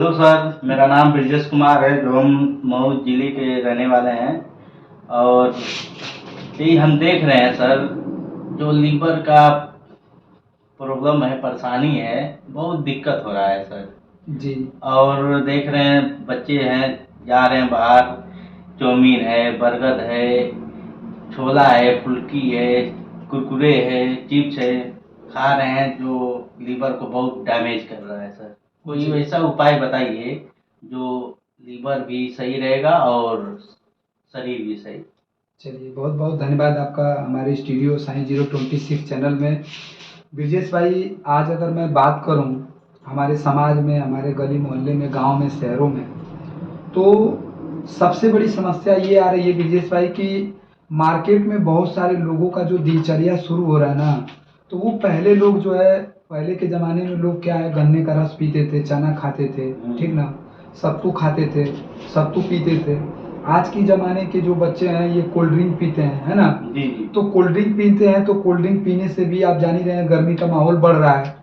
Hello sir, मेरा नाम ब्रजेश कुमार है, जो हम मऊ जिले के रहने वाले हैं। और यही हम देख रहे हैं सर, जो लीवर का प्रॉब्लम है, परेशानी है, बहुत दिक्कत हो रहा है सर। जी। और देख रहे हैं बच्चे हैं, जा रहे हैं बाहर, चाउमीन है, बर्गर है, छोला है, फुल्की है, कुरकुरे है, चिप्स है, खा रहे हैं, जो लीवर को बहुत डैमेज कर रहा है सर। कोई जी। ऐसा उपाय बताइए जो लीवर भी सही रहेगा और शरीर भी सही। चलिए, बहुत बहुत धन्यवाद आपका हमारे स्टूडियो साइंस 026 चैनल में। ब्रजेश भाई, आज अगर मैं बात करूं हमारे समाज में, हमारे गली मोहल्ले में, गांव में, शहरों में, तो सबसे बड़ी समस्या ये आ रही है ब्रजेश भाई कि मार्केट में बहुत सारे लोगों का जो दिनचर्या शुरू हो रहा है ना, तो वो पहले लोग जो है, पहले के ज़माने में लोग क्या है, गन्ने का रस पीते थे, चना खाते थे, ठीक ना, सत्तू खाते थे, सत्तू पीते थे। आज के ज़माने के जो बच्चे हैं ये कोल्ड ड्रिंक पीते हैं, है ना। जी जी। तो कोल्ड ड्रिंक पीते हैं, तो कोल्ड ड्रिंक पीने से भी आप जान ही रहे हैं, गर्मी का माहौल बढ़ रहा है।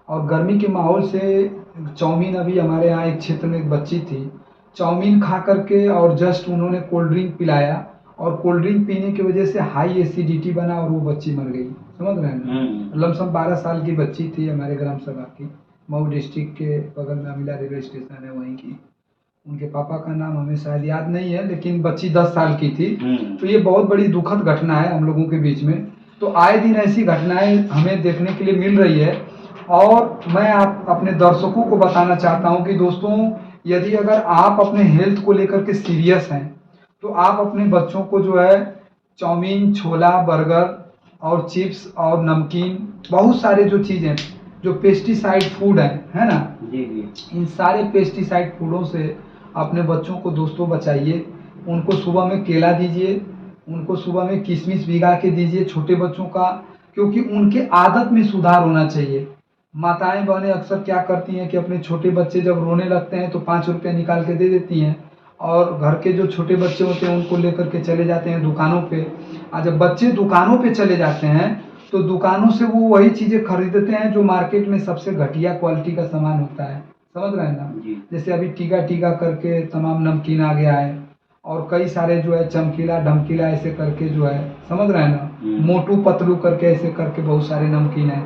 और गर्मी के माहौल से चाउमीन, अभी हमारे यहाँ एक क्षेत्र में एक बच्ची थी, चाउमीन खा करके और जस्ट उन्होंने कोल्ड ड्रिंक पिलाया, और कोल्ड ड्रिंक पीने की वजह से हाई एसिडिटी बना और वो बच्ची मर गई। समझ रहे हैं ना। लमसम 12 साल की बच्ची थी, हमारे ग्राम सभा की, मऊ डिस्ट्रिक्ट के बगल में अमिला रेलवे स्टेशन है वहीं की। उनके पापा का नाम हमें शायद याद नहीं है, लेकिन बच्ची 10 साल की थी। तो ये बहुत बड़ी दुखद घटना है हम लोगों के बीच में। तो आए दिन ऐसी घटनाएं हमें देखने के लिए मिल रही है। और मैं आप अपने दर्शकों को बताना चाहता हूं कि दोस्तों, यदि अगर आप अपने हेल्थ को लेकर के सीरियस हैं, तो आप अपने बच्चों को जो है चाउमीन, छोला, बर्गर और चिप्स और नमकीन, बहुत सारे जो चीज़ें जो पेस्टिसाइड फूड है ना, जी जी। इन सारे पेस्टिसाइड फूडों से अपने बच्चों को दोस्तों बचाइए। उनको सुबह में केला दीजिए, उनको सुबह में किशमिश भिगा के दीजिए छोटे बच्चों का, क्योंकि उनके आदत में सुधार होना चाहिए। माताएं बहनें अक्सर क्या करती हैं कि अपने छोटे बच्चे जब रोने लगते हैं तो 5 रुपये निकाल के दे देती हैं, और घर के जो छोटे बच्चे होते हैं उनको लेकर के चले जाते हैं दुकानों पे। और जब बच्चे दुकानों पे चले जाते हैं तो दुकानों से वो वही चीज़ें खरीदते हैं जो मार्केट में सबसे घटिया क्वालिटी का सामान होता है। समझ रहे हैं ना। जी। जैसे अभी टीका टीका करके तमाम नमकीन आ गया है, और कई सारे जो है चमकीला ढमकीला ऐसे करके जो है, समझ रहे हैं ना, मोटू पतलू करके ऐसे करके बहुत सारे नमकीन है।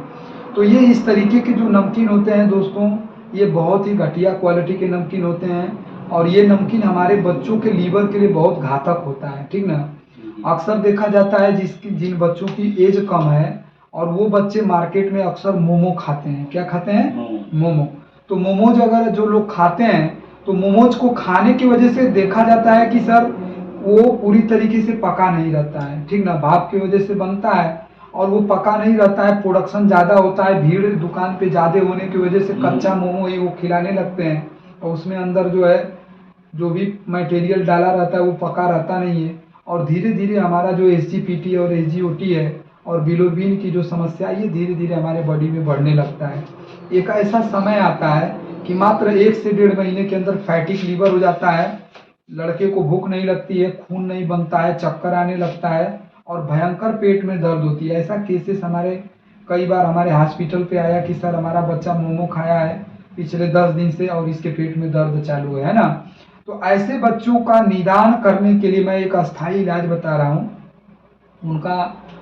तो ये इस तरीके के जो नमकीन होते हैं दोस्तों, ये बहुत ही घटिया क्वालिटी के नमकीन होते हैं, और ये नमकीन हमारे बच्चों के लीवर के लिए बहुत घातक होता है, ठीक ना। अक्सर देखा जाता है जिन बच्चों की एज कम है, और वो बच्चे मार्केट में अक्सर मोमो खाते हैं। क्या खाते हैं? मोमो। तो मोमोज अगर जो लोग खाते हैं, तो मोमोज को खाने की वजह से देखा जाता है कि सर वो पूरी तरीके से पका नहीं रहता है, ठीक ना, भाप की वजह से बनता है, और वो पका नहीं रहता है, प्रोडक्शन ज़्यादा होता है, भीड़ दुकान पे ज़्यादा होने की वजह से कच्चा मोमो ही वो खिलाने लगते हैं, और उसमें अंदर जो है जो भी मटेरियल डाला रहता है वो पका रहता नहीं है। और धीरे धीरे हमारा जो SGPT और SGOT है और बिलोबिन की जो समस्या है, ये धीरे धीरे हमारे बॉडी में बढ़ने लगता है। एक ऐसा समय आता है कि मात्र 1 से 1.5 महीने के अंदर फैटिक लीवर हो जाता है, लड़के को भूख नहीं लगती है, खून नहीं बनता है, चक्कर आने लगता है, और भयंकर पेट में दर्द होती है। ऐसा केसेस हमारे कई बार हमारे हॉस्पिटल पे आया कि सर हमारा बच्चा मोमो खाया है पिछले 10 दिन से और इसके पेट में दर्द चालू है ना। तो ऐसे बच्चों का निदान करने के लिए मैं एक अस्थाई इलाज बता रहा हूँ, उनका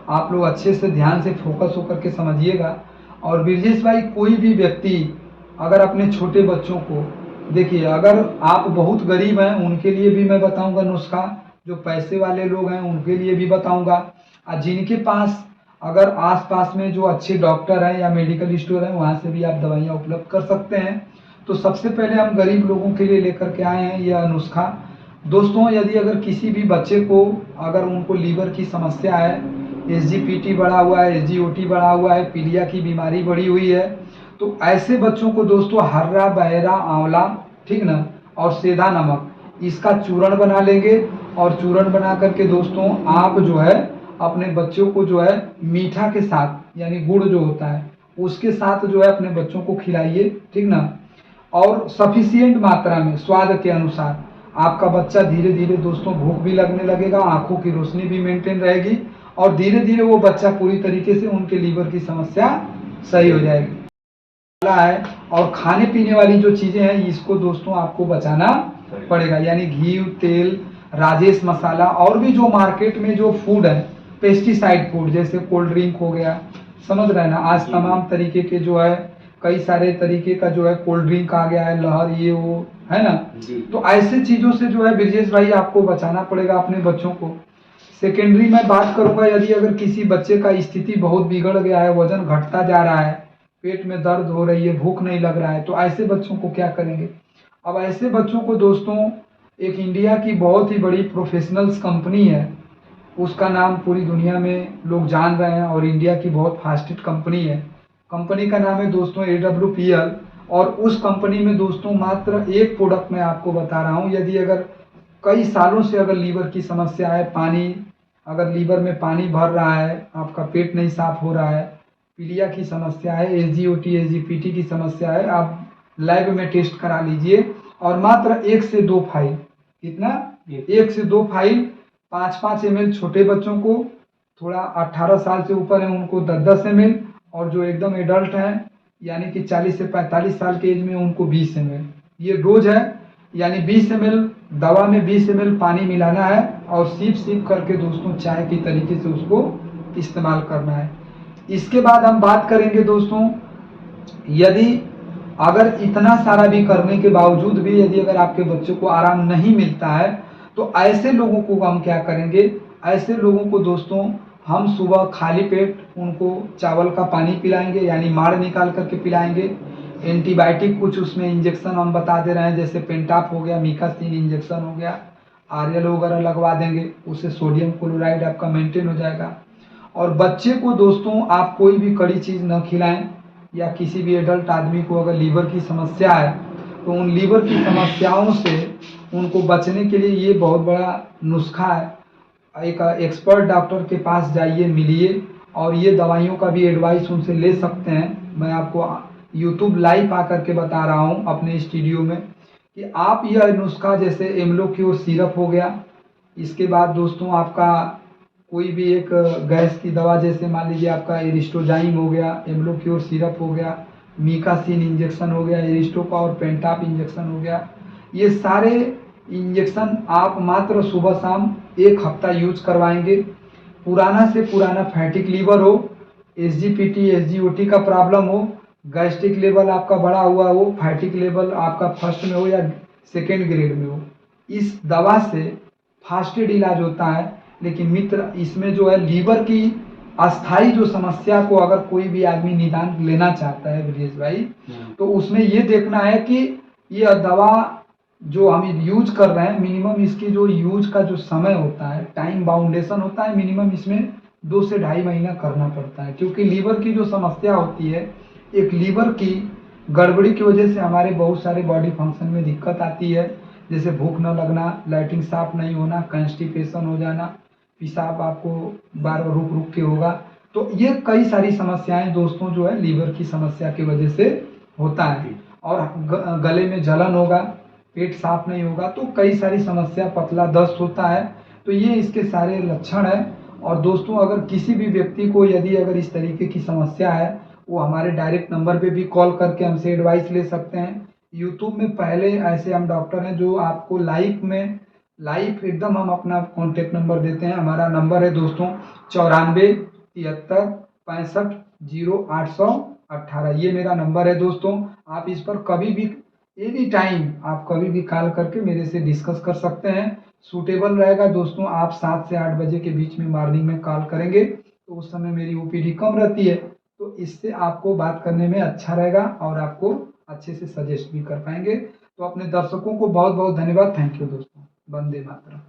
आप लोग अच्छे से ध्यान से फोकस होकर के समझिएगा। और ब्रजेश भाई, कोई भी व्यक्ति अगर अपने छोटे बच्चों को, देखिए अगर आप बहुत गरीब हैं उनके लिए भी मैं बताऊंगा नुस्खा, जो पैसे वाले लोग हैं उनके लिए भी बताऊंगा, और जिनके पास अगर आसपास में जो अच्छे डॉक्टर हैं या मेडिकल स्टोर हैं वहाँ से भी आप दवाइयाँ उपलब्ध कर सकते हैं। तो सबसे पहले हम गरीब लोगों के लिए लेकर के आए हैं यह नुस्खा। दोस्तों, यदि अगर किसी भी बच्चे को अगर उनको लीवर की समस्या है, SGPT बढ़ा हुआ है, SGOT बढ़ा हुआ है, पीलिया की बीमारी बढ़ी हुई है, तो ऐसे बच्चों को दोस्तों हर्रा बहरा आंवला, ठीक ना, और सेंधा नमक, इसका चूर्ण बना लेंगे, और चूर्ण बना करके दोस्तों आप जो है अपने बच्चों को जो है मीठा के साथ, यानी गुड़ जो होता है उसके साथ जो है अपने बच्चों को खिलाइए, ठीक ना, और सफिशियंट मात्रा में स्वाद के अनुसार। आपका बच्चा धीरे धीरे दोस्तों भूख भी लगने लगेगा, आंखों की रोशनी भी मेंटेन रहेगी, और धीरे धीरे वो बच्चा पूरी तरीके से उनके लीवर की समस्या सही हो जाएगी। है और खाने पीने वाली जो चीज़ें हैं इसको दोस्तों आपको बचाना पड़ेगा, यानी घी, तेल, राजेश मसाला और भी जो मार्केट में जो फूड है पेस्टिसाइड फूड, जैसे कोल्ड ड्रिंक हो गया, समझ रहे हैं ना। आज तमाम तरीके के जो है कई सारे तरीके का जो है कोल्ड ड्रिंक आ गया है, लहर ये वो, है ना। तो ऐसे चीज़ों से जो है ब्रिजेश भाई आपको बचाना पड़ेगा अपने बच्चों को। सेकेंडरी में बात करूंगा, यदि अगर किसी बच्चे का स्थिति बहुत बिगड़ गया है, वजन घटता जा रहा है, पेट में दर्द हो रही है, भूख नहीं लग रहा है, तो ऐसे बच्चों को क्या करेंगे। अब ऐसे बच्चों को दोस्तों एक इंडिया की बहुत ही बड़ी प्रोफेशनल्स कंपनी है, उसका नाम पूरी दुनिया में लोग जान रहे हैं और इंडिया की बहुत फास्टेस्ट कंपनी है। कंपनी का नाम है दोस्तों AWPL। और उस कंपनी में दोस्तों मात्र एक प्रोडक्ट मैं आपको बता रहा हूँ, यदि अगर कई सालों से अगर लीवर की समस्या है, पानी अगर लीवर में पानी भर रहा है, आपका पेट नहीं साफ हो रहा है, पीलिया की समस्या है, SGOT SGPT की समस्या है, आप लैब में टेस्ट करा लीजिए और मात्र 1 से 2 फाइल, कितना 1 से 2 फाइल 5-5 ml छोटे बच्चों को, थोड़ा 18 साल से ऊपर है उनको 10-10 ml, और जो एकदम एडल्ट हैं यानी कि 40 से 45 साल के एज में उनको 20 ml। ये डोज है, यानी 20 ml दवा में 20 ml पानी मिलाना है और सीप सीप करके दोस्तों चाय की तरीके से उसको इस्तेमाल करना है। इसके बाद हम बात करेंगे दोस्तों, यदि अगर इतना सारा भी करने के बावजूद भी यदि अगर आपके बच्चों को आराम नहीं मिलता है, तो ऐसे लोगों को हम क्या करेंगे, ऐसे लोगों को दोस्तों हम सुबह खाली पेट उनको चावल का पानी पिलाएंगे, यानी माड़ निकाल करके पिलाएंगे। एंटीबायोटिक कुछ उसमें इंजेक्शन हम बता दे रहे हैं, जैसे पेंटाप हो गया, मिकासीन इंजेक्शन हो गया, आरएल वगैरह लगवा देंगे, उससे सोडियम क्लोराइड आपका मेंटेन हो जाएगा। और बच्चे को दोस्तों आप कोई भी कड़ी चीज़ न खिलाएं, या किसी भी एडल्ट आदमी को अगर लीवर की समस्या है तो उन लीवर की समस्याओं से उनको बचने के लिए ये बहुत बड़ा नुस्खा है। एक एक्सपर्ट डॉक्टर के पास जाइए, मिलिए, और ये दवाइयों का भी एडवाइस उनसे ले सकते हैं। मैं आपको यूट्यूब लाइव आकर के बता रहा हूँ अपने स्टूडियो में कि आप यह नुस्खा, जैसे एम्लोक्योर सिरप हो गया, इसके बाद दोस्तों आपका कोई भी एक गैस की दवा, जैसे मान लीजिए आपका एरिस्टोजाइम हो गया, एम्लोक्योर सिरप हो गया, मिकासीन इंजेक्शन हो गया, एरिस्टोका और पेंटाप इंजेक्शन हो गया, ये सारे इंजेक्शन आप मात्र सुबह शाम 1 हफ्ता यूज करवाएंगे। पुराना से पुराना फैटिक लीवर हो, SGPT SGOT का प्रॉब्लम हो, गैस्ट्रिक लेवल आपका बढ़ा हुआ हो, फैटिक लेवल आपका फर्स्ट में हो या सेकेंड ग्रेड में हो, इस दवा से फास्टेड इलाज होता है। लेकिन मित्र, इसमें जो है लीवर की अस्थाई जो समस्या को अगर कोई भी आदमी निदान लेना चाहता है ब्रिजेश भाई, तो उसमें ये देखना है कि ये दवा जो हम यूज कर रहे हैं, मिनिमम इसकी जो यूज का जो समय होता है, टाइम बाउंडेशन होता है, मिनिमम इसमें 2 से ढाई महीना करना पड़ता है। क्योंकि लीवर की जो समस्या होती है, एक लीवर की गड़बड़ी की वजह से हमारे बहुत सारे बॉडी फंक्शन में दिक्कत आती है, जैसे भूख न लगना, लैट्रिन साफ नहीं होना, कंस्टिपेशन हो जाना, पेशाब आपको बार बार रुक रुक के होगा। तो ये कई सारी समस्याएं दोस्तों जो है लीवर की समस्या की वजह से होता है। और गले में जलन होगा, पेट साफ नहीं होगा, तो कई सारी समस्या, पतला दस्त होता है। तो ये इसके सारे लक्षण है। और दोस्तों अगर किसी भी व्यक्ति को यदि अगर इस तरीके की समस्या है, वो हमारे डायरेक्ट नंबर पे भी कॉल करके हमसे एडवाइस ले सकते हैं। यूट्यूब में पहले ऐसे हम डॉक्टर हैं जो आपको लाइव एकदम हम अपना कॉन्टेक्ट नंबर देते हैं। हमारा नंबर है दोस्तों 94 73 65 0 818। ये मेरा नंबर है दोस्तों। आप इस पर कभी भी एनी टाइम आप कभी भी कॉल करके मेरे से डिस्कस कर सकते हैं। सूटेबल रहेगा दोस्तों, आप 7 से 8 बजे के बीच में मॉर्निंग में कॉल करेंगे तो उस समय मेरी OPD कम रहती है, तो इससे आपको बात करने में अच्छा रहेगा और आपको अच्छे से सजेस्ट भी कर पाएंगे। तो अपने दर्शकों को बहुत बहुत धन्यवाद। थैंक यू दोस्तों। वंदे मातरम।